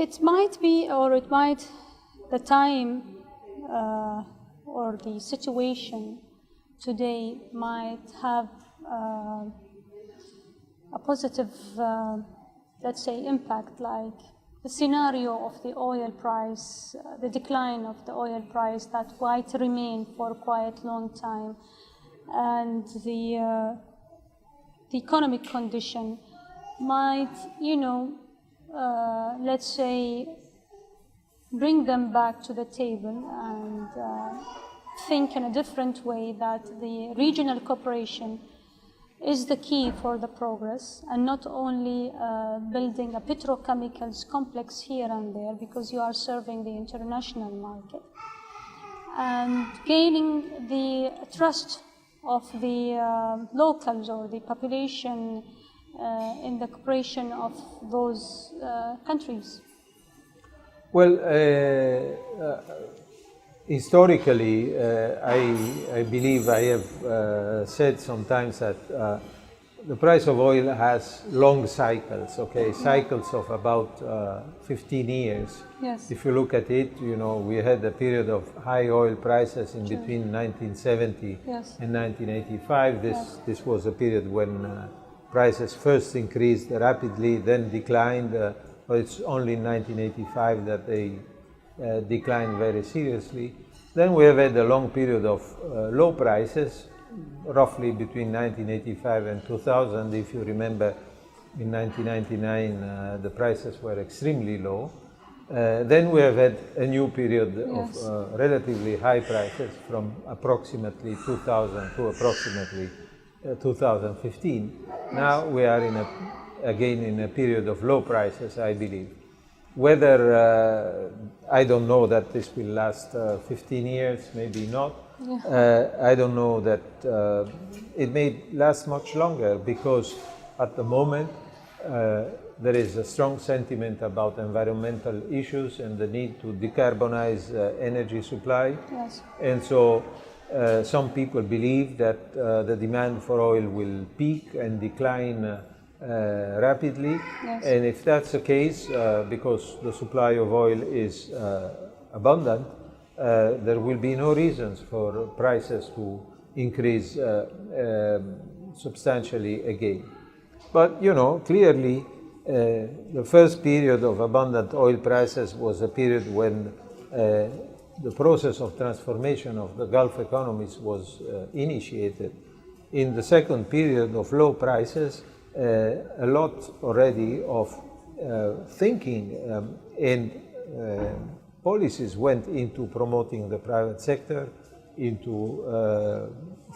it might be, or it might, the time or the situation today might have a positive, let's say, impact, like the scenario of the oil price, the decline of the oil price that might remain for quite a long time, and the economic condition might, let's say, bring them back to the table and think in a different way that the regional cooperation is the key for the progress, and not only building a petrochemicals complex here and there because you are serving the international market, and gaining the trust of the locals or the population in the cooperation of those countries. Well, historically, I believe I have said sometimes that the price of oil has long cycles, okay, cycles of about 15 years. Yes. If you look at it, we had a period of high oil prices in between 1970 and 1985. This was a period when prices first increased rapidly, then declined. But it's only in 1985 that they declined very seriously. Then we have had a long period of low prices, roughly between 1985 and 2000. If you remember, in 1999 the prices were extremely low. Then we have had a new period of relatively high prices from approximately 2000 to approximately 2015. Now we are again in a period of low prices, I believe. Whether, I don't know that this will last 15 years, maybe not. I don't know that it may last much longer, because at the moment there is a strong sentiment about environmental issues and the need to decarbonize energy supply. And so some people believe that the demand for oil will peak and decline rapidly, and if that's the case, because the supply of oil is abundant, there will be no reasons for prices to increase substantially again. But clearly the first period of abundant oil prices was a period when the process of transformation of the Gulf economies was initiated. In the second period of low prices, a lot already of thinking and policies went into promoting the private sector, into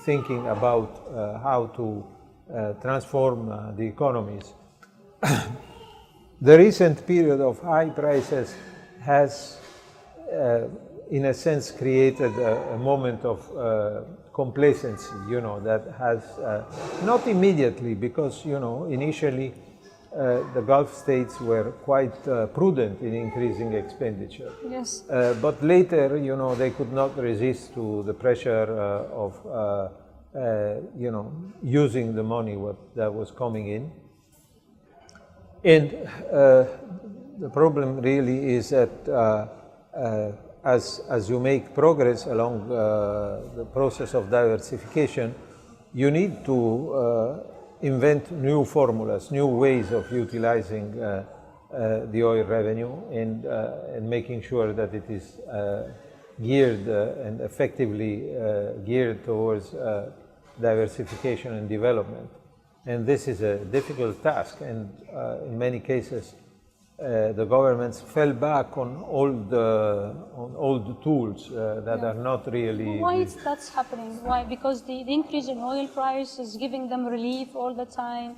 thinking about how to transform the economies. The recent period of high prices has, in a sense, created a moment of complacency, that has, not immediately, because, initially the Gulf states were quite prudent in increasing expenditure. Yes. But later, they could not resist to the pressure of, using the money that was coming in. And the problem really is that as you make progress along the process of diversification, you need to invent new formulas, new ways of utilizing the oil revenue, and making sure that it is geared and effectively geared towards diversification and development. And this is a difficult task, and in many cases the governments fell back on old tools that are not really... Why is that happening? Why? Because the increase in oil price is giving them relief all the time.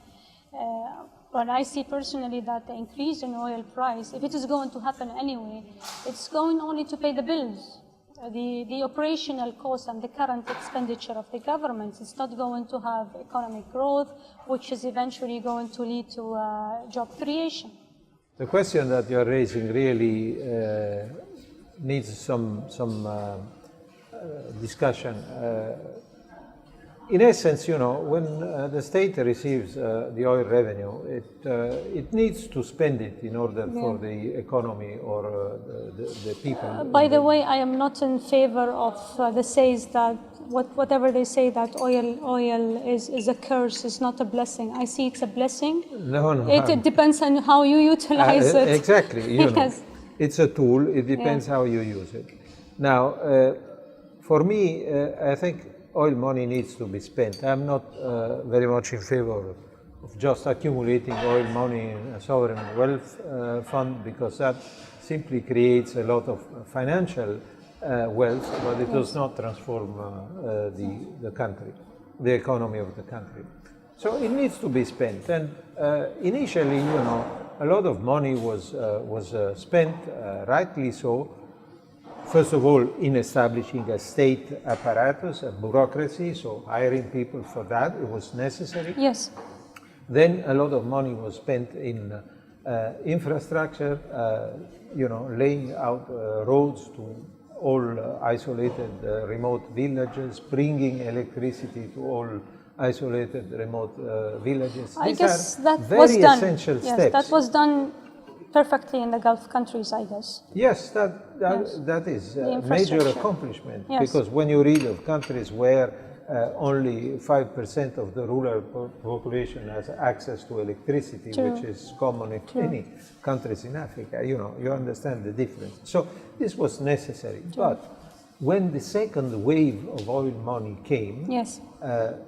But I see personally that the increase in oil price, if it is going to happen anyway, it's going only to pay the bills. The operational cost and the current expenditure of the government is not going to have economic growth, which is eventually going to lead to job creation. The question that you're raising really needs some discussion. in essence, you know, when the state receives the oil revenue, it needs to spend it in order for the economy or the people. By the way, I am not in favor of the says that whatever they say that oil is a curse, is not a blessing. I see it's a blessing. No, no. It depends on how you utilize it. Exactly. You know, it's a tool. It depends how you use it. Now, for me, I think oil money needs to be spent. I'm not very much in favor of just accumulating oil money in a sovereign wealth fund, because that simply creates a lot of financial wealth, but it does not transform the country, the economy of the country. So it needs to be spent. And initially, you know, a lot of money was spent, rightly so, first of all, in establishing a state apparatus, a bureaucracy, so hiring people for that, it was necessary. Yes. Then a lot of money was spent in infrastructure, you know, laying out roads to all isolated remote villages, bringing electricity to all isolated remote villages. I These guess are that very was done. essential Yes, steps. that was done perfectly in the Gulf countries, I guess. Yes, that is a major accomplishment, because when you read of countries where only 5% of the rural population has access to electricity, which is common in many countries in Africa, you know, you understand the difference. So this was necessary. But when the second wave of oil money came,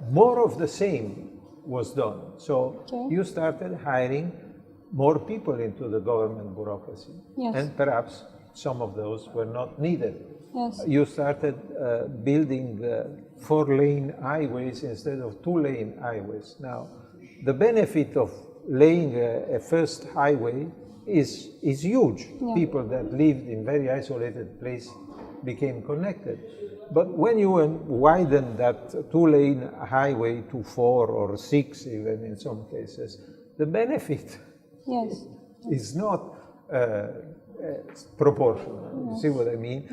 more of the same was done. So you started hiring more people into the government bureaucracy, and perhaps some of those were not needed. You started building 4-lane highways instead of 2-lane highways. Now, the benefit of laying a first highway is huge. People that lived in very isolated places became connected. But when you widen that 2-lane highway to 4 or 6, even in some cases, the benefit is not proportional. You see what I mean?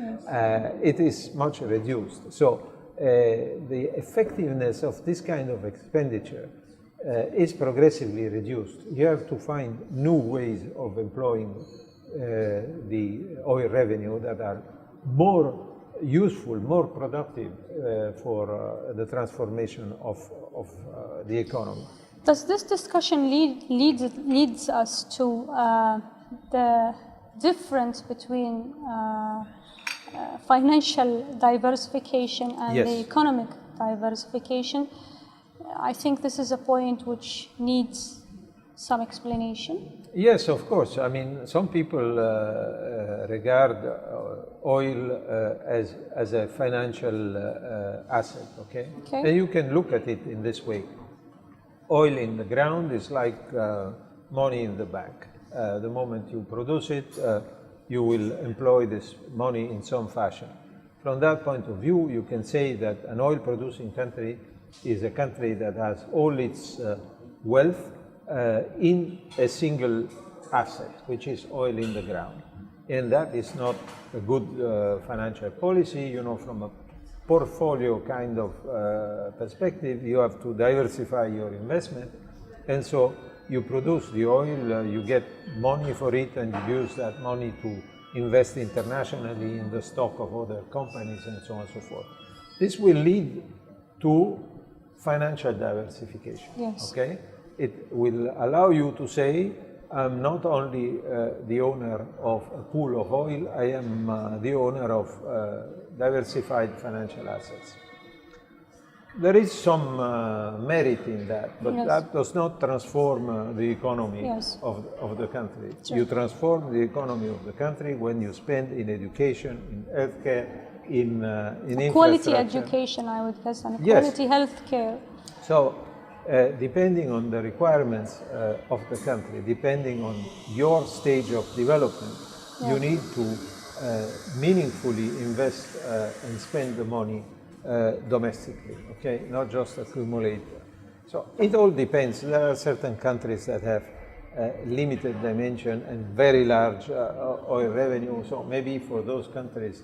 It is much reduced. So the effectiveness of this kind of expenditure is progressively reduced. You have to find new ways of employing the oil revenue that are more useful, more productive for the transformation of the economy. Does this discussion leads us to the difference between financial diversification and the economic diversification? I think this is a point which needs some explanation. Yes, of course. I mean, some people regard oil as a financial asset, okay? And you can look at it in this way. Oil in the ground is like money in the bank. The moment you produce it, you will employ this money in some fashion. From that point of view, you can say that an oil-producing country is a country that has all its wealth in a single asset, which is oil in the ground. And that is not a good financial policy. You know, from a portfolio kind of perspective, you have to diversify your investment. And so you produce the oil, you get money for it, and you use that money to invest internationally in the stock of other companies and so on and so forth. This will lead to financial diversification, okay? It will allow you to say, I'm not only the owner of a pool of oil, I am the owner of diversified financial assets. There is some merit in that, but that does not transform the economy of the country. You transform the economy of the country when you spend in education, in healthcare, in infrastructure. Quality education, I would guess, and quality healthcare. So, depending on the requirements of the country, depending on your stage of development, you need to meaningfully invest and spend the money domestically, okay, not just accumulate. So it all depends. There are certain countries that have limited dimension and very large oil revenue, so maybe for those countries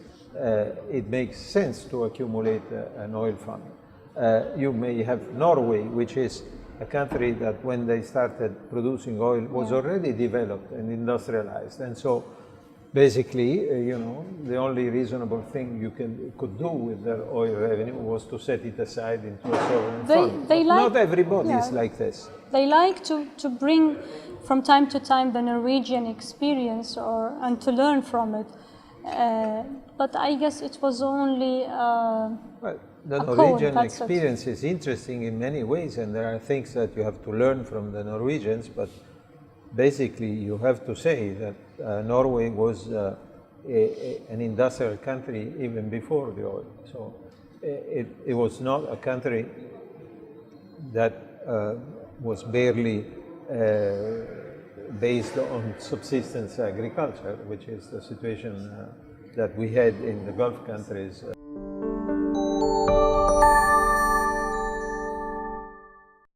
it makes sense to accumulate an oil fund. you may have Norway, which is a country that when they started producing oil was already developed and industrialized. And so basically, the only reasonable thing you could do with their oil revenue was to set it aside into a sovereign fund. Not everybody is like this. They like to bring from time to time the Norwegian experience and to learn from it. But I guess it was only well, the Norwegian experience is interesting in many ways, and there are things that you have to learn from the Norwegians, but basically you have to say that Norway was an industrial country even before the oil. So it was not a country that was barely based on subsistence agriculture, which is the situation that we had in the Gulf countries.